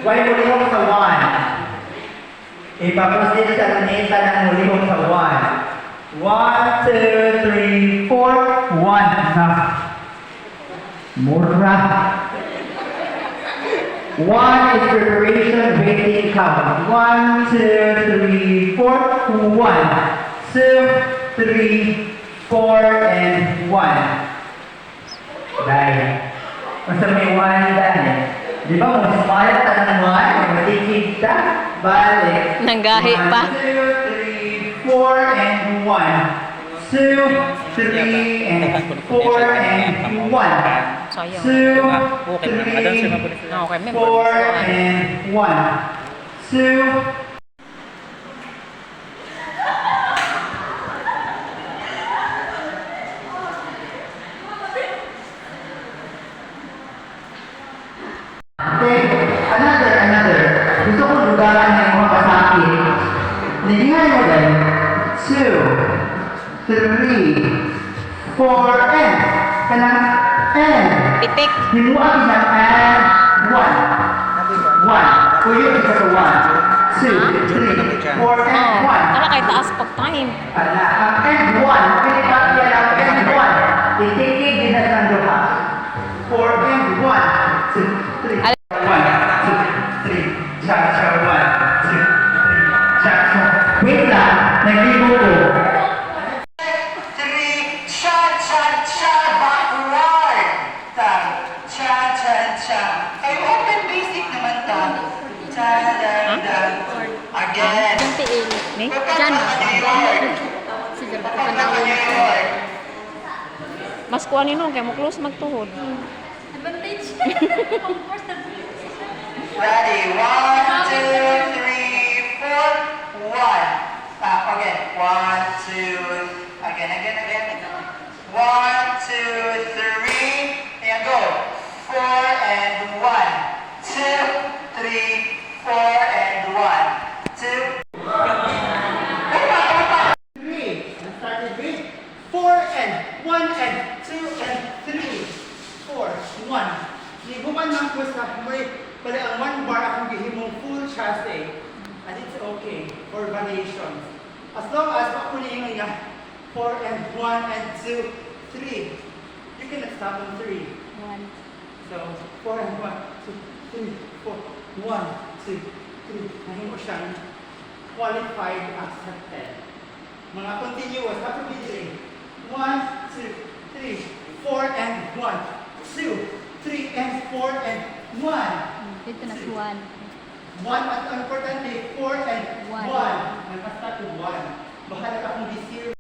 Why mulihok sa 1? Ipapos dito sa luneta ng mulihok sa 1. 1, 2, 3, 4, 1. Na. Mura. 1 is preparation, waiting, count. 1, 2, 3, 4, 1. 2, 3, 4, and 1. Dahil. Basta may 1 dahil. Di ba kung smile ka ng 1, matikid ka, balik. Nanggahi pa. 1, 2, 3, 4, and 1. 2, 3, and 4, and 1. Sayang. 2, Okay, 3, Okay, may 4, and 1. 2, Okay, another. Gusto ko lugaran ng mga kasakit. Nagingay mo din. 2, 3, 4, and. Kanang and. Pitik. Himuan ng and 1. 1. Kuyo isa sa 1. 2, 3, 4, and 1. Kala kay taas pag time. Ang and 1. Pinipat yan ang and 1. Itikig din na sa duha. 4 and 1. 2, 3. 1, 2, 3, cha-cha, 1, 2, 3, cha-cha. Wait lang, nagligo ko. 3, cha-cha-cha, backward. Cha-cha-cha. Ay, open basic naman to. Cha-da-da. Again. Ni? Diyan na. Mas kuha nino kay mo close magtuhod. Advantage. Ready, 1, 2, 3, 4, 1. Stop again. 1, 2, again. 1, 2, 3, and go. 4 and 1. 2, 3, 4 and 1. 2. 3. Let's start it with 4 and 1 and 2 and 3. 4, 1. Higuman lang po sa may pala ang 1 bar akong gihimong full chassis. And it's okay for variations. As long as makunin nga 4 and 1 and 2, 3. You cannot stop on 3. 1. So 4 and 1, 2, 3, 4. 1, 2, 3. Nahimo siyang qualified accepted. Mga continuous, after beginning. 1, 2, 3, 4 and 1. 2, 3 and 4 and 1. Dito na si Juan. 1 at importante, 4 and 1.